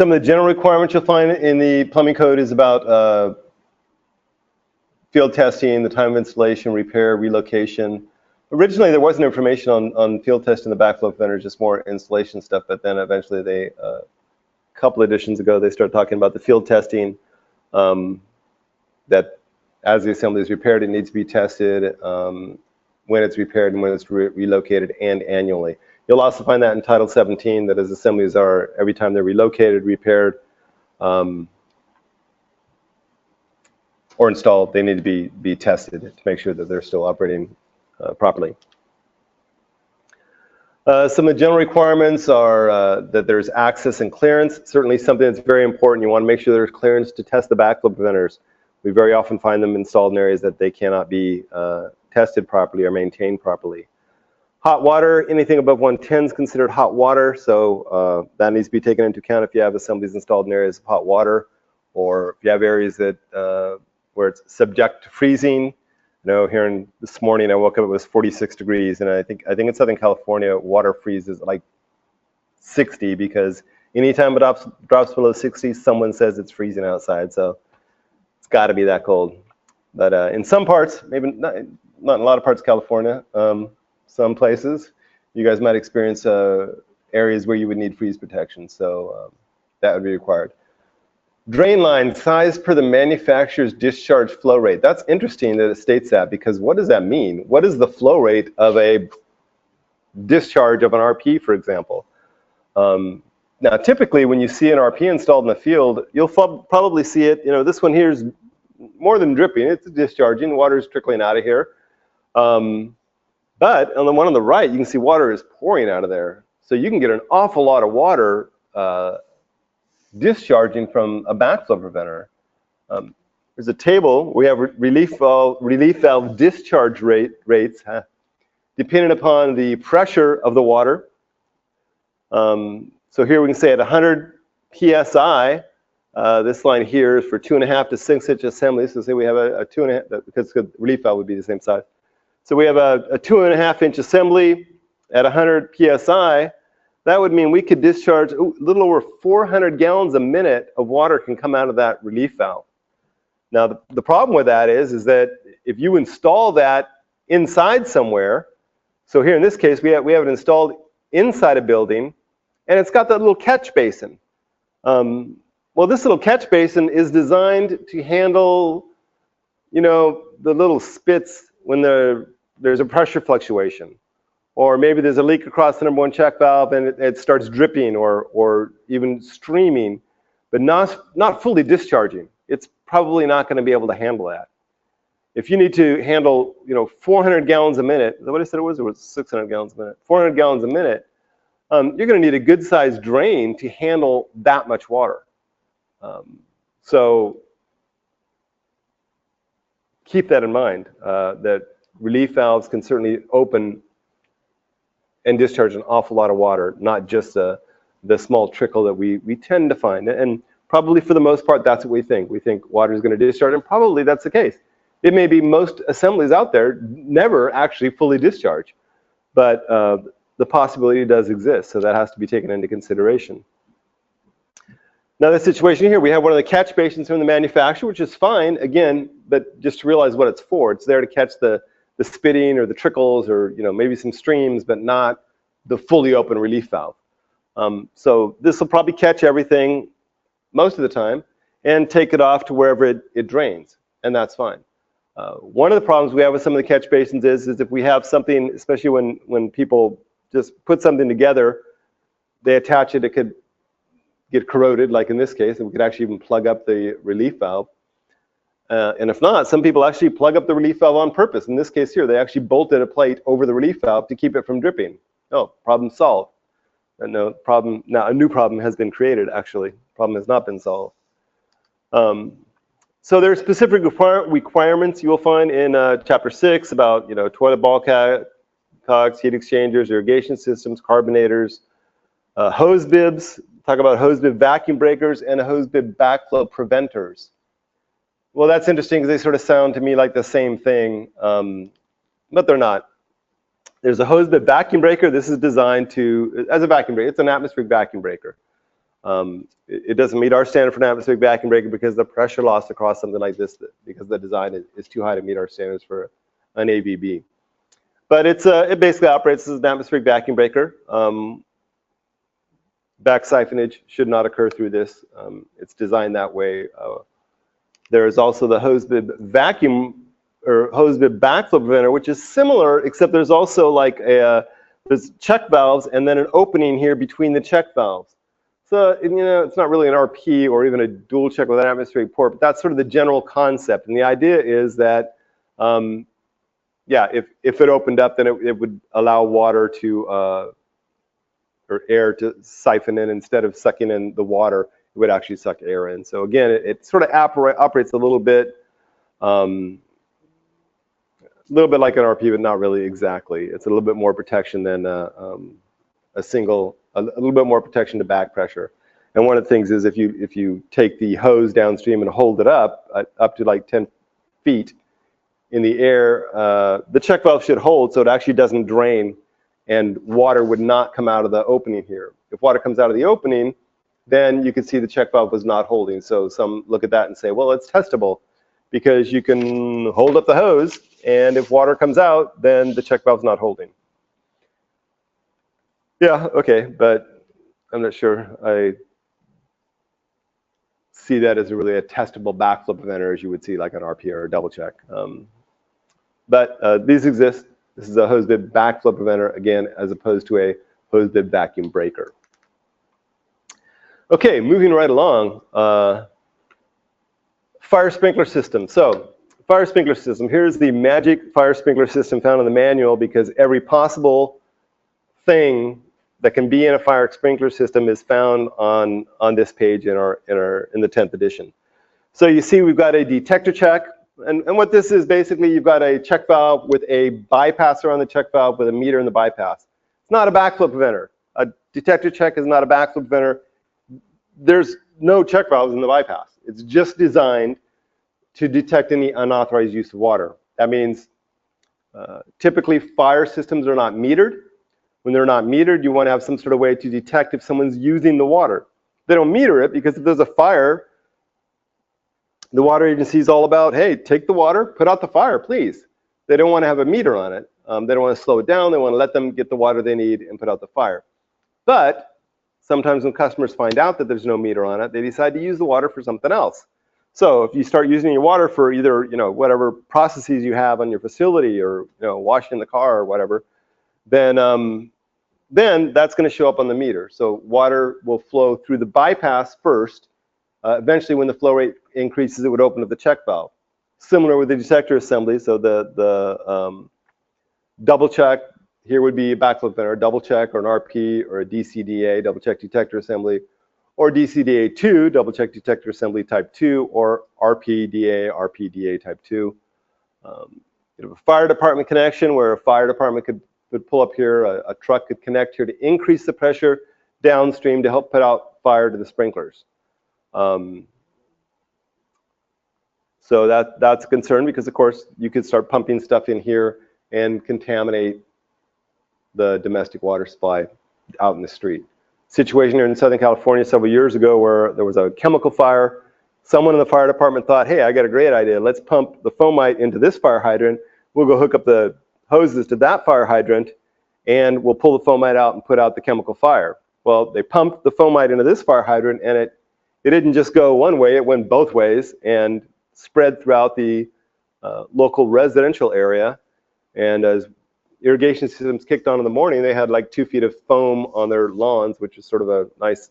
Some of the general requirements you'll find in the plumbing code is about field testing, the time of installation, repair, relocation. Originally, there wasn't information on field testing the backflow preventers, just more installation stuff, but then eventually they, a couple editions ago, they started talking about the field testing, that as the assembly is repaired, it needs to be tested, when it's repaired and when it's relocated, and annually. You'll also find that in Title 17, that as assemblies are, every time they're relocated, repaired, or installed, they need to be tested to make sure that they're still operating properly. Some of the general requirements are that there's access and clearance. Certainly something that's very important. You want to make sure there's clearance to test the backflow preventers. We very often find them installed in areas that they cannot be tested properly or maintained properly. Hot water, anything above 110 is considered hot water, so that needs to be taken into account if you have assemblies installed in areas of hot water, or if you have areas that where it's subject to freezing. You know, here this morning I woke up, it was 46 degrees, and I think in Southern California water freezes like 60, because anytime it drops below 60, someone says it's freezing outside, so it's got to be that cold. But in some parts, maybe not in a lot of parts of California, some places, you guys might experience areas where you would need freeze protection, so that would be required. Drain line, size per the manufacturer's discharge flow rate. That's interesting that it states that, because what does that mean? What is the flow rate of a discharge of an RP, for example? Now, typically, when you see an RP installed in the field, you'll probably see it, you know, this one here is more than dripping, it's discharging, water is trickling out of here. But on the one on the right, you can see water is pouring out of there. So you can get an awful lot of water discharging from a backflow preventer. There's a table. We have relief valve discharge rates depending upon the pressure of the water. So here we can say at 100 psi, this line here is for 2.5 to 6 inch assemblies. So say we have a 2.5, because the relief valve would be the same size. So we have a 2.5 inch assembly at 100 psi. That would mean we could discharge a little over 400 gallons a minute of water can come out of that relief valve. Now, the problem with that is that if you install that inside somewhere, so here in this case, we have it installed inside a building, and it's got that little catch basin. Well, this little catch basin is designed to handle, you know, the little spits when there's a pressure fluctuation. Or maybe there's a leak across the number 1 check valve and it starts dripping or even streaming, but not fully discharging. It's probably not going to be able to handle that. If you need to handle, you know, 400 gallons a minute, is that what I said it was? Or was it 600 gallons a minute? 400 gallons a minute, you're going to need a good-sized drain to handle that much water. So keep that in mind, that relief valves can certainly open and discharge an awful lot of water, not just the small trickle that we tend to find. And probably for the most part, that's what we think. We think water is going to discharge, and probably that's the case. It may be most assemblies out there never actually fully discharge, but the possibility does exist, so that has to be taken into consideration. Now, the situation here, we have one of the catch basins from the manufacturer, which is fine, again, but just to realize what it's for. It's there to catch the spitting or the trickles or, you know, maybe some streams, but not the fully open relief valve. So this will probably catch everything most of the time and take it off to wherever it drains, and that's fine. One of the problems we have with some of the catch basins is if we have something, especially when people just put something together, they attach it, it could get corroded, like in this case, and we could actually even plug up the relief valve. And if not, some people actually plug up the relief valve on purpose. In this case here, they actually bolted a plate over the relief valve to keep it from dripping. Oh, problem solved. And no problem, now a new problem has been created, actually. Problem has not been solved. So there are specific requirements you will find in Chapter 6 about, you know, toilet ball cogs, heat exchangers, irrigation systems, carbonators, hose bibs, talk about hose bib vacuum breakers, and hose bib backflow preventers. Well, that's interesting because they sort of sound to me like the same thing, but they're not. There's a hose bib vacuum breaker. This is designed to, as a vacuum breaker, it's an atmospheric vacuum breaker. It doesn't meet our standard for an atmospheric vacuum breaker because the pressure loss across something like this, because the design is too high to meet our standards for an AVB. But it basically operates as an atmospheric vacuum breaker. Back siphonage should not occur through this. It's designed that way. There is also the hose bib vacuum or hose bib backflow preventer, which is similar, except there's also like there's check valves and then an opening here between the check valves. So, you know, it's not really an RP or even a dual check with an atmospheric port, but that's sort of the general concept. And the idea is that, yeah, if it opened up, then it would allow water to, or air to siphon in instead of sucking in the water. It would actually suck air in. So again, it sort of operates a little bit like an RP, but not really exactly. It's a little bit more protection than a little bit more protection to back pressure. And one of the things is if you take the hose downstream and hold it up to like 10 feet in the air, the check valve should hold so it actually doesn't drain and water would not come out of the opening here. If water comes out of the opening, then you can see the check valve was not holding. So some look at that and say, well, it's testable because you can hold up the hose and if water comes out, then the check valve's not holding. Yeah, okay, but I'm not sure I see that as really a testable backflow preventer as you would see like an RP or a double check. But these exist. This is a hose bib backflow preventer, again, as opposed to a hose bib vacuum breaker. Okay, moving right along. Fire sprinkler system. So, fire sprinkler system. Here's the magic fire sprinkler system found in the manual because every possible thing that can be in a fire sprinkler system is found on this page in the 10th edition. So you see we've got a detector check, and what this is basically you've got a check valve with a bypasser on the check valve with a meter in the bypass. It's not a backflow preventer. A detector check is not a backflow preventer. There's no check valves in the bypass. It's just designed to detect any unauthorized use of water. That means typically fire systems are not metered. When they're not metered, you want to have some sort of way to detect if someone's using the water. They don't meter it because if there's a fire, the water agency is all about, hey, take the water, put out the fire, please. They don't want to have a meter on it. They don't want to slow it down. They want to let them get the water they need and put out the fire. But sometimes when customers find out that there's no meter on it, they decide to use the water for something else. So if you start using your water for either, you know, whatever processes you have on your facility or, you know, washing the car or whatever, then that's going to show up on the meter. So water will flow through the bypass first. Eventually, when the flow rate increases, it would open up the check valve. Similar with the detector assembly. So the double check here would be a backflow preventer, a double check or an RP or a DCDA, double check detector assembly, or DCDA2, double check detector assembly type 2, or RPDA, RPDA type 2. You have a fire department connection where a fire department could pull up here, a truck could connect here to increase the pressure downstream to help put out fire to the sprinklers. So that's a concern because, of course, you could start pumping stuff in here and contaminate the domestic water supply out in the street. Situation here in Southern California several years ago where there was a chemical fire. Someone in the fire department thought, hey, I got a great idea. Let's pump the fomite into this fire hydrant. We'll go hook up the hoses to that fire hydrant, and we'll pull the fomite out and put out the chemical fire. Well, they pumped the fomite into this fire hydrant, and it didn't just go one way, it went both ways and spread throughout the local residential area. And as irrigation systems kicked on in the morning, they had like 2 feet of foam on their lawns, which is sort of a nice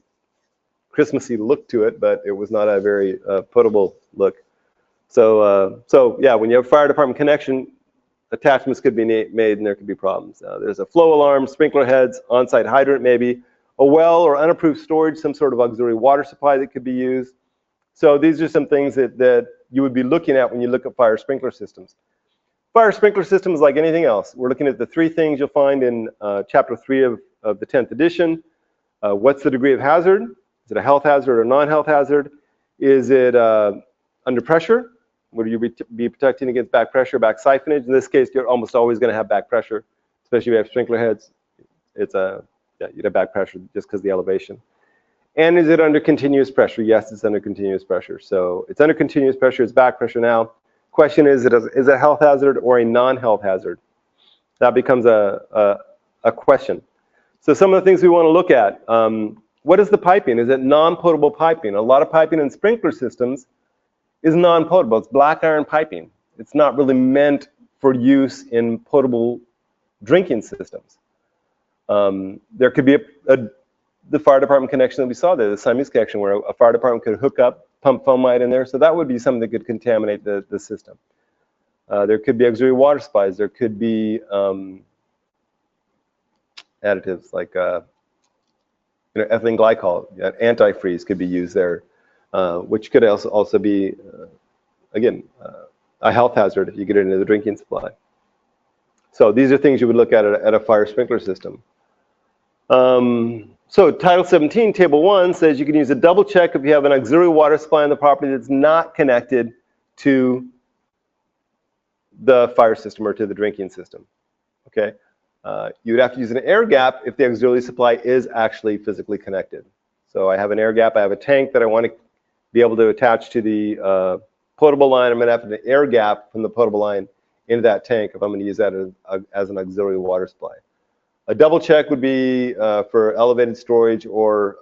Christmassy look to it, but it was not a very potable look. So yeah, when you have a fire department connection, attachments could be made and there could be problems. There's a flow alarm, sprinkler heads, on-site hydrant maybe, a well or unapproved storage, some sort of auxiliary water supply that could be used. So these are some things that you would be looking at when you look at fire sprinkler systems. Fire sprinkler systems, like anything else, we're looking at the 3 things you'll find in chapter 3 of the 10th edition. What's the degree of hazard? Is it a health hazard or non-health hazard? Is it under pressure? Would you be protecting against back pressure, back siphonage? In this case, you're almost always going to have back pressure, especially if you have sprinkler heads. It's yeah, you'd have back pressure just because of the elevation. And is it under continuous pressure? Yes, it's under continuous pressure. So it's under continuous pressure, it's back pressure now. Question is it a health hazard or a non-health hazard? That becomes a question. So some of the things we want to look at, what is the piping? Is it non-potable piping? A lot of piping in sprinkler systems is non-potable. It's black iron piping. It's not really meant for use in potable drinking systems. There could be the fire department connection that we saw there, the Siamese connection, where a fire department could hook up pump fomite in there. So that would be something that could contaminate the system. There could be auxiliary water supplies. There could be additives like ethylene glycol, antifreeze could be used there, which could also be, again, a health hazard if you get it into the drinking supply. So these are things you would look at a fire sprinkler system. So Title 17, Table 1 says you can use a double check if you have an auxiliary water supply on the property that's not connected to the fire system or to the drinking system. Okay, you would have to use an air gap if the auxiliary supply is actually physically connected. So I have an air gap, I have a tank that I want to be able to attach to the potable line. I'm going to have an air gap from the potable line into that tank if I'm going to use that as an auxiliary water supply. A double check would be for elevated storage, or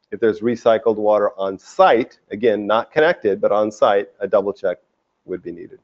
if there's recycled water on site, again, not connected, but on site, a double check would be needed.